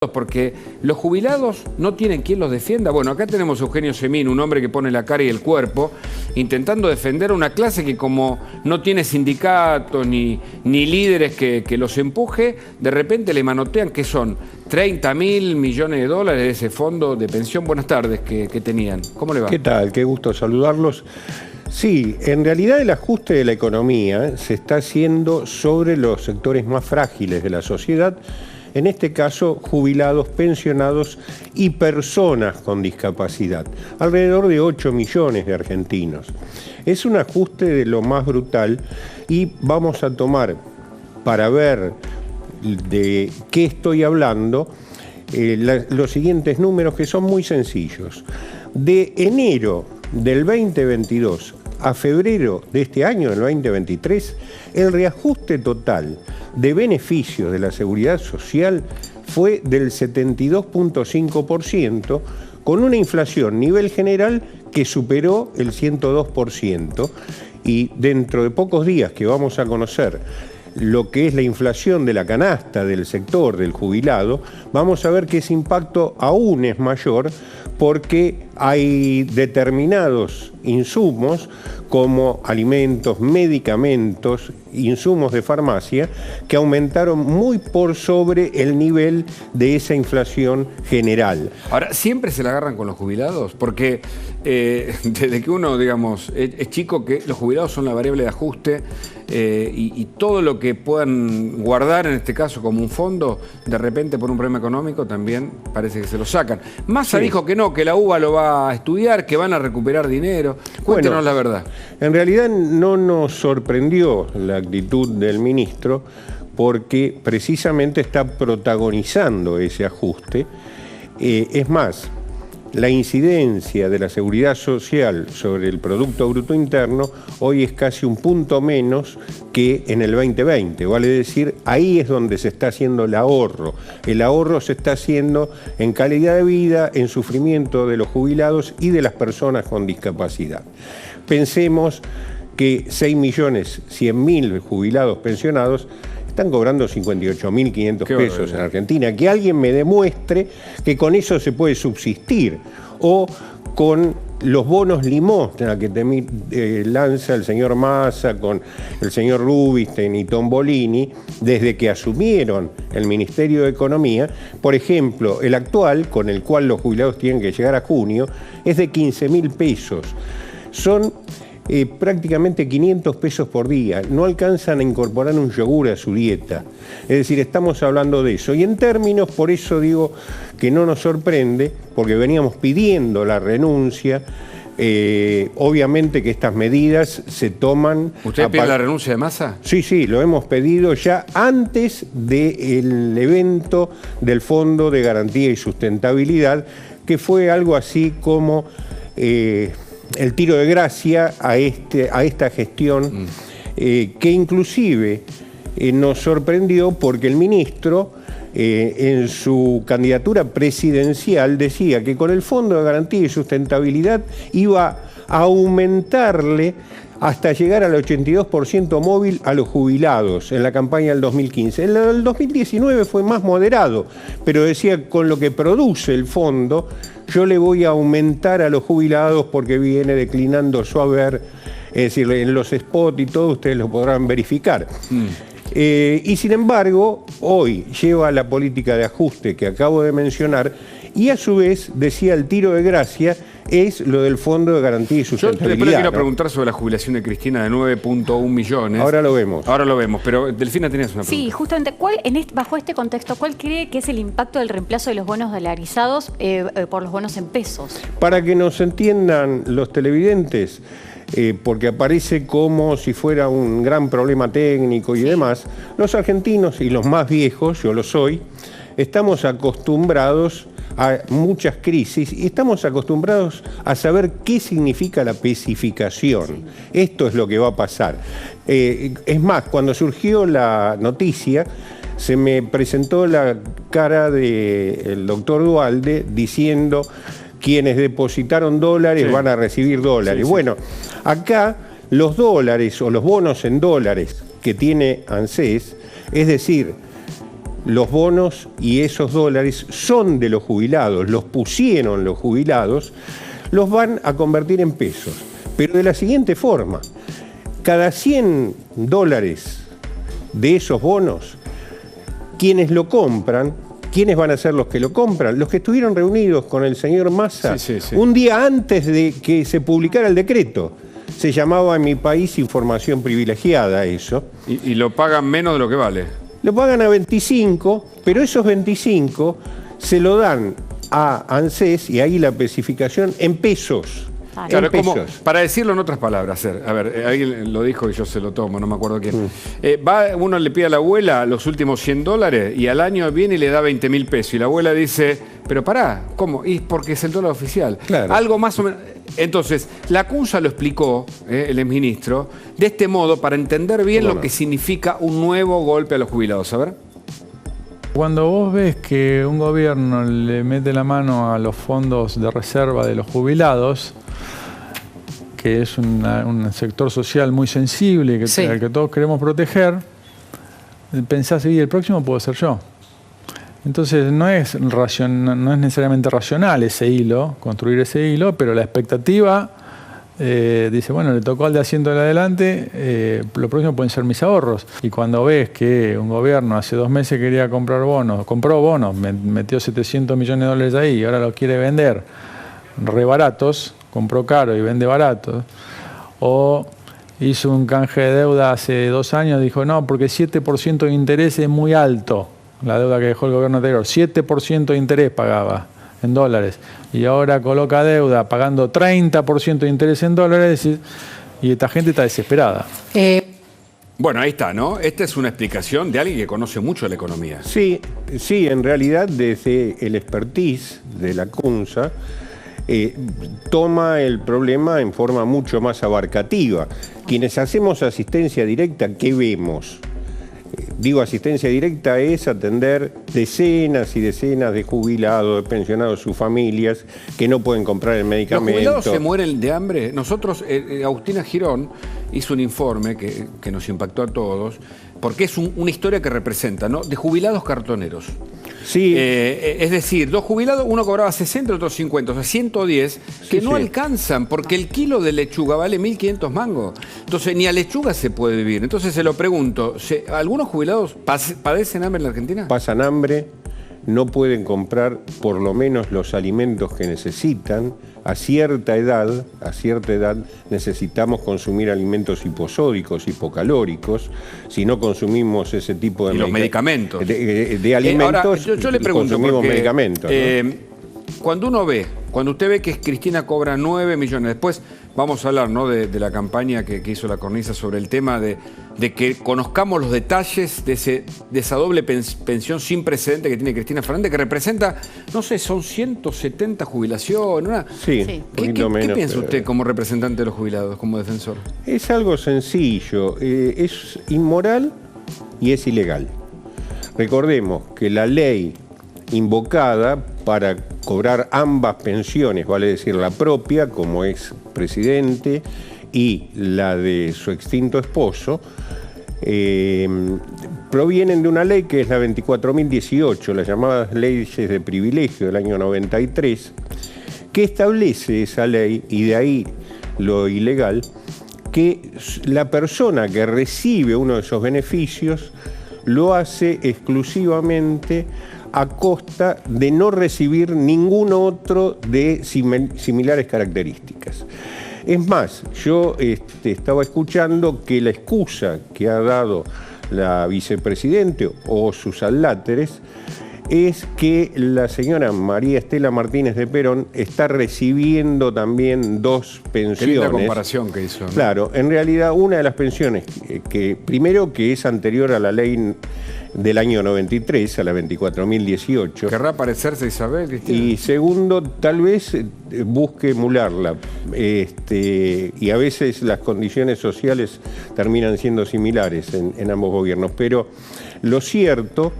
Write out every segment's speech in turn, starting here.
porque los jubilados no tienen quien los defienda. Bueno, acá tenemos a Eugenio Semín, un hombre que pone la cara y el cuerpo, intentando defender a una clase que como no tiene sindicatos ni líderes que los empuje, de repente le manotean que son 30.000 millones de dólares de ese fondo de pensión. Buenas tardes que tenían. ¿Cómo le va? ¿Qué tal? Qué gusto saludarlos. Sí, en realidad el ajuste de la economía se está haciendo sobre los sectores más frágiles de la sociedad, en este caso jubilados, pensionados y personas con discapacidad, alrededor de 8 millones de argentinos. Es un ajuste de lo más brutal y vamos a tomar, para ver de qué estoy hablando, los siguientes números que son muy sencillos. De enero del 2022 a febrero de este año, del 2023, el reajuste total de beneficios de la seguridad social fue del 72.5%, con una inflación a nivel general que superó el 102%, y dentro de pocos días que vamos a conocer lo que es la inflación de la canasta del sector del jubilado, vamos a ver que ese impacto aún es mayor porque hay determinados insumos como alimentos, medicamentos, insumos de farmacia que aumentaron muy por sobre el nivel de esa inflación general. Ahora, ¿siempre se la agarran con los jubilados? Porque desde que uno, digamos, es chico, que los jubilados son la variable de ajuste y todo lo que puedan guardar, en este caso como un fondo, de repente por un problema económico también parece que se lo sacan. Massa dijo que no, que la UBA lo va a estudiar, que van a recuperar dinero. Cuéntenos la verdad. En realidad no nos sorprendió la actitud del ministro porque precisamente está protagonizando ese ajuste. Es más, la incidencia de la seguridad social sobre el Producto Bruto Interno hoy es casi un punto menos que en el 2020. Vale decir, ahí es donde se está haciendo el ahorro. El ahorro se está haciendo en calidad de vida, en sufrimiento de los jubilados y de las personas con discapacidad. Pensemos que 6.100.000 jubilados pensionados están cobrando 58.500 pesos en Argentina. Que alguien me demuestre que con eso se puede subsistir, o con los bonos limosna que lanza el señor Massa con el señor Rubinstein y Tombolini desde que asumieron el Ministerio de Economía. Por ejemplo, el actual, con el cual los jubilados tienen que llegar a junio, es de 15.000 pesos. Son prácticamente 500 pesos por día. No alcanzan a incorporar un yogur a su dieta. Es decir, estamos hablando de eso. Y en términos, por eso digo que no nos sorprende, porque veníamos pidiendo la renuncia. Obviamente que estas medidas se toman... ¿Usted pide la renuncia de Massa? Sí, lo hemos pedido ya antes del evento del Fondo de Garantía y Sustentabilidad, que fue algo así como el tiro de gracia a esta gestión, que inclusive nos sorprendió porque el ministro en su candidatura presidencial decía que con el Fondo de Garantía y Sustentabilidad iba a aumentarle hasta llegar al 82% móvil a los jubilados en la campaña del 2015. En el 2019 fue más moderado, pero decía, con lo que produce el fondo, yo le voy a aumentar a los jubilados porque viene declinando su haber. Es decir, en los spots y todo ustedes lo podrán verificar. Y sin embargo, hoy lleva la política de ajuste que acabo de mencionar y a su vez, decía, el tiro de gracia es lo del Fondo de Garantía y Sustentabilidad. Yo después le quiero preguntar sobre la jubilación de Cristina de 9.1 millones. Ahora lo vemos. Ahora lo vemos, pero Delfina tenías una pregunta. Sí, justamente, bajo este contexto, ¿cuál cree que es el impacto del reemplazo de los bonos dolarizados por los bonos en pesos? Para que nos entiendan los televidentes, porque aparece como si fuera un gran problema técnico y demás, los argentinos y los más viejos, yo lo soy, estamos acostumbrados a muchas crisis y estamos acostumbrados a saber qué significa la pesificación. Esto es lo que va a pasar. Es más, cuando surgió la noticia, se me presentó la cara del doctor Duhalde diciendo: quienes depositaron dólares van a recibir dólares. Bueno, acá los dólares o los bonos en dólares que tiene ANSES, es decir, los bonos y esos dólares son de los jubilados, los pusieron los jubilados, los van a convertir en pesos. Pero de la siguiente forma: cada 100 dólares de esos bonos, quienes lo compran, ¿quiénes van a ser los que lo compran? Los que estuvieron reunidos con el señor Massa un día antes de que se publicara el decreto. Se llamaba en mi país información privilegiada eso. Y lo pagan menos de lo que vale. Lo pagan a 25, pero esos 25 se lo dan a ANSES, y ahí la especificación, en pesos. Claro, es como, para decirlo en otras palabras, a ver, alguien lo dijo y yo se lo tomo, no me acuerdo quién. Uno le pide a la abuela los últimos 100 dólares y al año viene y le da 20.000 pesos. Y la abuela dice, pero pará, ¿cómo? Y porque es el dólar oficial. Claro. Algo más o menos. Entonces, la CUNSA lo explicó, el exministro, de este modo para entender bien lo que significa un nuevo golpe a los jubilados. A ver. Cuando vos ves que un gobierno le mete la mano a los fondos de reserva de los jubilados, que es un sector social muy sensible, al que todos queremos proteger, pensás, y el próximo puedo ser yo. Entonces no es necesariamente racional ese hilo, construir ese hilo, pero la expectativa dice, bueno, le tocó al de asiento de adelante, lo próximo pueden ser mis ahorros. Y cuando ves que un gobierno hace 2 meses quería comprar bonos, compró bonos, metió 700 millones de dólares ahí y ahora los quiere vender re baratos, compró caro y vende barato, o hizo un canje de deuda hace 2 años, dijo no, porque 7% de interés es muy alto, la deuda que dejó el gobierno anterior, 7% de interés pagaba en dólares, y ahora coloca deuda pagando 30% de interés en dólares, y esta gente está desesperada. Bueno, ahí está, ¿no? Esta es una explicación de alguien que conoce mucho la economía. Sí, en realidad desde el expertise de la CUNSA, toma el problema en forma mucho más abarcativa. Quienes hacemos asistencia directa, ¿qué vemos? Digo, asistencia directa es atender decenas y decenas de jubilados, de pensionados, sus familias, que no pueden comprar el medicamento. ¿Los jubilados se mueren de hambre? Nosotros, Agustina Girón hizo un informe que nos impactó a todos, porque es una historia que representa, ¿no?, de jubilados cartoneros. Sí. Es decir, 2 jubilados, uno cobraba 60, el otro 50, o sea, 110, que no alcanzan, porque el kilo de lechuga vale 1.500 mangos. Entonces, ni a lechuga se puede vivir. Entonces, se lo pregunto, ¿algunos jubilados padecen hambre en la Argentina? Pasan hambre, no pueden comprar por lo menos los alimentos que necesitan. A cierta edad necesitamos consumir alimentos hiposódicos, hipocalóricos. Si no consumimos ese tipo de medicamentos. De alimentos, ahora, yo le pregunto, consumimos medicamentos, ¿no? Cuando usted ve que Cristina cobra 9 millones, después vamos a hablar, ¿no?, de la campaña que hizo la Cornisa sobre el tema de que conozcamos los detalles de esa doble pensión sin precedente que tiene Cristina Fernández, que representa, no sé, son 170 jubilaciones. Sí. ¿Qué piensa usted como representante de los jubilados, como defensor? Es algo sencillo, es inmoral y es ilegal. Recordemos que la ley invocada para cobrar ambas pensiones, vale decir la propia, como ex presidente, y la de su extinto esposo, provienen de una ley que es la 24.018, las llamadas leyes de privilegio del año 93, que establece esa ley, y de ahí lo ilegal, que la persona que recibe uno de esos beneficios lo hace exclusivamente a costa de no recibir ningún otro de similares características. Es más, yo estaba escuchando que la excusa que ha dado la vicepresidente o sus adláteres es que la señora María Estela Martínez de Perón está recibiendo también 2 pensiones. Qué linda comparación que hizo, ¿no? Claro, en realidad una de las pensiones primero que es anterior a la ley del año 93, a la 24.018. ¿Querrá parecerse a Isabel, Cristina? Y segundo, tal vez busque emularla. Y a veces las condiciones sociales terminan siendo similares en ambos gobiernos. Pero lo cierto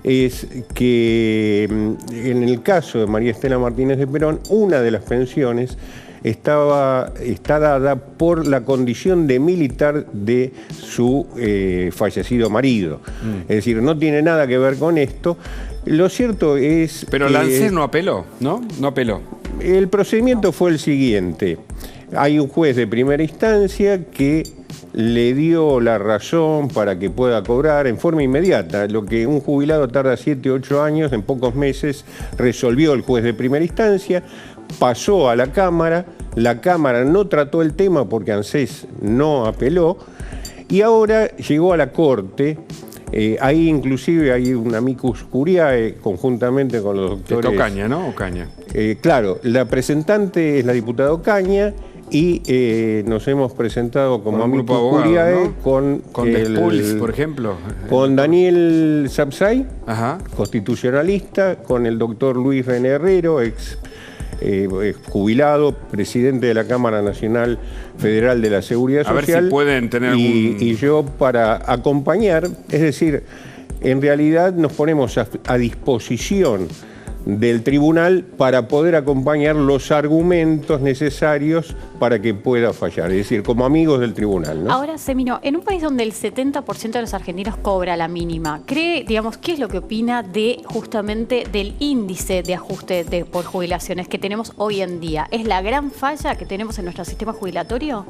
es que en el caso de María Estela Martínez de Perón, una de las pensiones está dada por la condición de militar de su fallecido marido. Es decir, no tiene nada que ver con esto. Lo cierto es... Pero el ANSES no apeló, ¿no? No apeló. El procedimiento fue el siguiente. Hay un juez de primera instancia que le dio la razón para que pueda cobrar en forma inmediata. Lo que un jubilado tarda 7 u 8 años, en pocos meses resolvió el juez de primera instancia, pasó a la Cámara no trató el tema porque ANSES no apeló, y ahora llegó a la Corte. Ahí inclusive hay un amicus curiae conjuntamente con los doctores... De Ocaña, ¿no? Ocaña. Claro, la presentante es la diputada Ocaña y nos hemos presentado como amicus curiae, ¿no? Con Despulis, por ejemplo. Con Daniel Sapsay, ajá, constitucionalista, con el doctor Luis René Herrero, ex jubilado, presidente de la Cámara Nacional Federal de la Seguridad Social. A ver si pueden tener y yo para acompañar, es decir, en realidad nos ponemos a disposición del tribunal para poder acompañar los argumentos necesarios para que pueda fallar, es decir, como amigos del tribunal, ¿no? Ahora, Semino, en un país donde el 70% de los argentinos cobra la mínima, ¿qué es lo que opina de justamente del índice de ajuste por jubilaciones que tenemos hoy en día? ¿Es la gran falla que tenemos en nuestro sistema jubilatorio?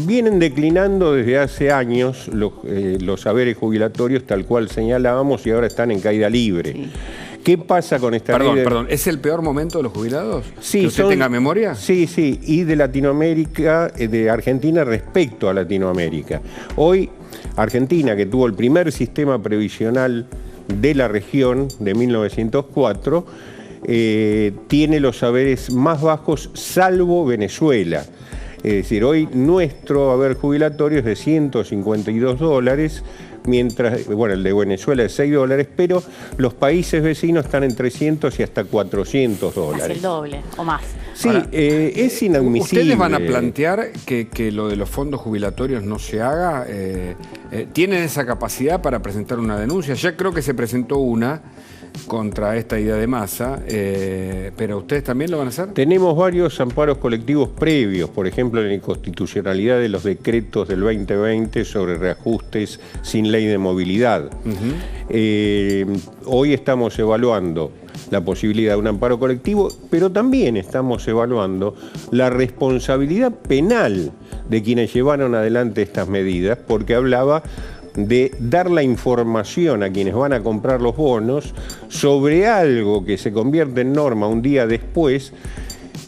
Vienen declinando desde hace años los saberes jubilatorios, tal cual señalábamos, y ahora están en caída libre. Sí. ¿Qué pasa con esta ley? Perdón, ¿es el peor momento de los jubilados? Sí, ¿Que usted tenga memoria? Sí, y de Latinoamérica, de Argentina respecto a Latinoamérica. Hoy, Argentina, que tuvo el primer sistema previsional de la región de 1904, tiene los saberes más bajos salvo Venezuela. Es decir, hoy nuestro haber jubilatorio es de $152, mientras, bueno, el de Venezuela es $6, pero los países vecinos están en 300 y hasta $400. Es el doble o más. Sí, ahora, es inadmisible. ¿Ustedes van a plantear que lo de los fondos jubilatorios no se haga? ¿Tienen esa capacidad para presentar una denuncia? Ya creo que se presentó una contra esta idea de Massa, pero ¿ustedes también lo van a hacer? Tenemos varios amparos colectivos previos, por ejemplo, en la inconstitucionalidad de los decretos del 2020 sobre reajustes sin ley de movilidad. Hoy estamos evaluando la posibilidad de un amparo colectivo, pero también estamos evaluando la responsabilidad penal de quienes llevaron adelante estas medidas, porque hablaba de dar la información a quienes van a comprar los bonos sobre algo que se convierte en norma un día después.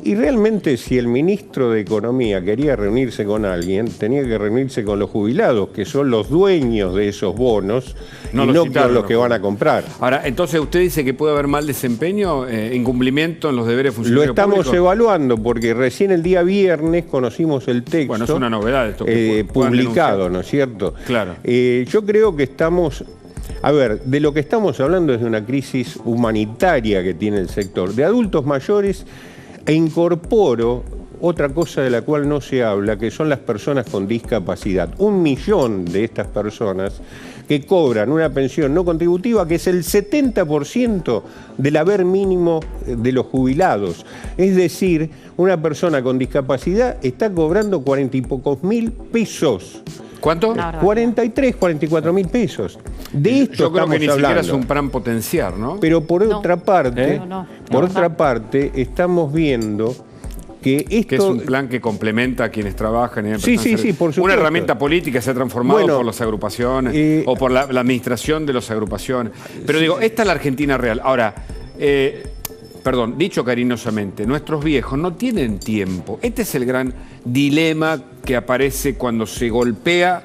Y realmente, si el ministro de Economía quería reunirse con alguien, tenía que reunirse con los jubilados, que son los dueños de esos bonos, no con los que van a comprar. Ahora, entonces usted dice que puede haber mal desempeño, incumplimiento en los deberes funcionarios Lo estamos públicos. Evaluando, porque recién el día viernes conocimos el texto. Bueno, es una novedad esto. Publicado, ¿no es cierto? Claro. Yo creo que estamos... A ver, de lo que estamos hablando es de una crisis humanitaria que tiene el sector, de adultos mayores. E incorporo otra cosa de la cual no se habla, que son las personas con discapacidad. 1 millón de estas personas que cobran una pensión no contributiva, que es el 70% del haber mínimo de los jubilados. Es decir, una persona con discapacidad está cobrando 40 y pocos mil pesos. ¿Cuánto? 43, 44 mil pesos. De esto yo creo estamos que ni hablando. siquiera es un plan potenciar, ¿no? Pero por otra parte, parte, estamos viendo que esto... Que es un plan que complementa a quienes trabajan. Sí, por supuesto. Una herramienta política se ha transformado por las agrupaciones o por la administración de las agrupaciones. Pero digo, esta es la Argentina real. Ahora, perdón, dicho cariñosamente, nuestros viejos no tienen tiempo. Este es el gran dilema que aparece cuando se golpea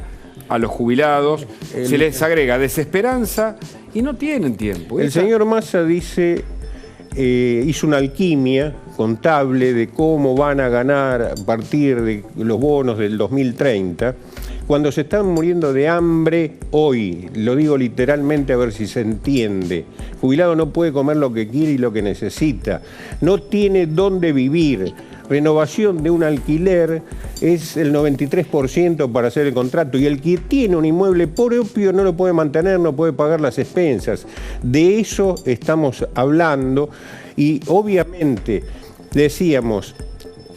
a los jubilados, se les agrega desesperanza y no tienen tiempo. El señor Massa dice, hizo una alquimia contable de cómo van a ganar a partir de los bonos del 2030, cuando se están muriendo de hambre hoy. Lo digo literalmente a ver si se entiende. El jubilado no puede comer lo que quiere y lo que necesita. No tiene dónde vivir. Renovación de un alquiler es el 93% para hacer el contrato, y el que tiene un inmueble propio no lo puede mantener, no puede pagar las expensas. De eso estamos hablando, y obviamente decíamos,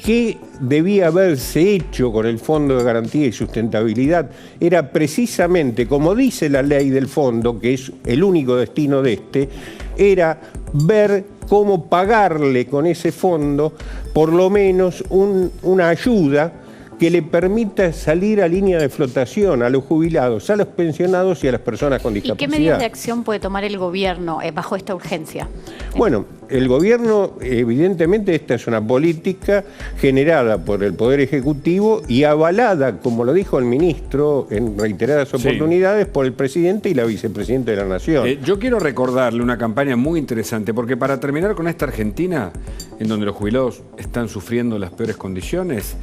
¿qué debía haberse hecho con el Fondo de Garantía y Sustentabilidad? Era precisamente, como dice la ley del fondo, que es el único destino de este, era ver cómo pagarle con ese fondo por lo menos una ayuda que le permita salir a línea de flotación a los jubilados, a los pensionados y a las personas con ¿Y discapacidad. qué medidas de acción puede tomar el gobierno bajo esta urgencia? Bueno, el gobierno, evidentemente, esta es una política generada por el Poder Ejecutivo y avalada, como lo dijo el ministro en reiteradas oportunidades, por el presidente y la vicepresidenta de la Nación. Yo quiero recordarle una campaña muy interesante, porque para terminar con esta Argentina, en donde los jubilados están sufriendo las peores condiciones,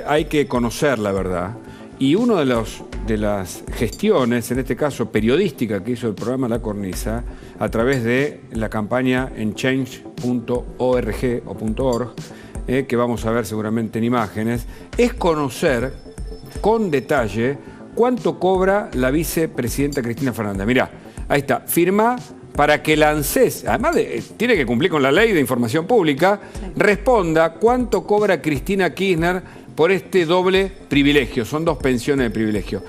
hay que conocer la verdad. Y una de las gestiones, en este caso periodística, que hizo el programa La Cornisa, a través de la campaña en change.org o .org, que vamos a ver seguramente en imágenes, es conocer con detalle cuánto cobra la vicepresidenta Cristina Fernández. Mirá, ahí está, firma para que la ANSES, además tiene que cumplir con la ley de información pública, responda cuánto cobra Cristina Kirchner por este doble privilegio. Son 2 pensiones de privilegio.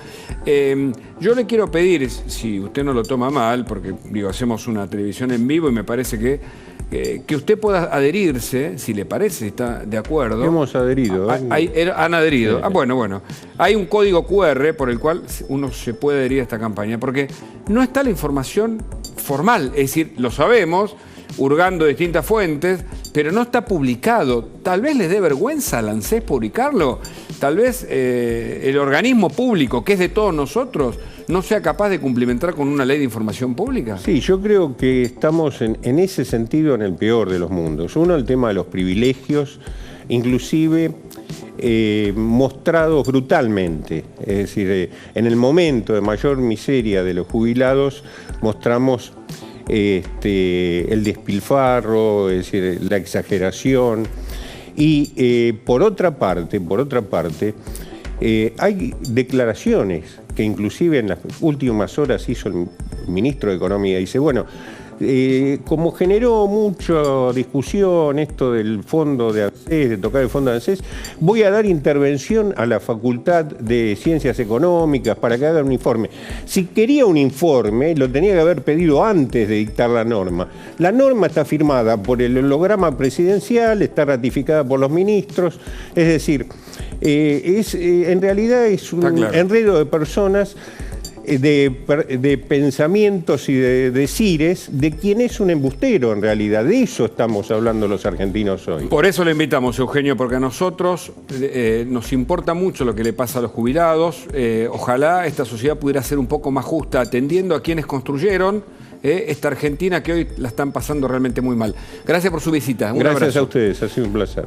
Yo le quiero pedir, si usted no lo toma mal, porque digo, hacemos una televisión en vivo y me parece que usted pueda adherirse, si le parece, si está de acuerdo. Hemos adherido. Han adherido. Sí. Bueno. Hay un código QR por el cual uno se puede adherir a esta campaña, porque no está la información formal, es decir, lo sabemos, hurgando distintas fuentes, pero no está publicado. Tal vez les dé vergüenza al ANSES publicarlo. Tal vez el organismo público, que es de todos nosotros, no sea capaz de cumplimentar con una ley de información pública. Sí, yo creo que estamos en ese sentido en el peor de los mundos. Uno, el tema de los privilegios, inclusive mostrados brutalmente. Es decir, en el momento de mayor miseria de los jubilados, mostramos el despilfarro, es decir, la exageración. Y por otra parte, hay declaraciones que inclusive en las últimas horas hizo el ministro de Economía. Dice, bueno, como generó mucha discusión esto del fondo de ANSES, de tocar el fondo de ANSES, voy a dar intervención a la Facultad de Ciencias Económicas para que haga un informe. Si quería un informe, lo tenía que haber pedido antes de dictar la norma. La norma está firmada por el holograma presidencial, está ratificada por los ministros, es decir, en realidad es un enredo de personas, de pensamientos y de decires de quién es un embustero en realidad. De eso estamos hablando los argentinos hoy. Por eso le invitamos, Eugenio, porque a nosotros nos importa mucho lo que le pasa a los jubilados. Ojalá esta sociedad pudiera ser un poco más justa, atendiendo a quienes construyeron esta Argentina que hoy la están pasando realmente muy mal. Gracias por su visita. Un Gracias abrazo. a ustedes, ha sido un placer.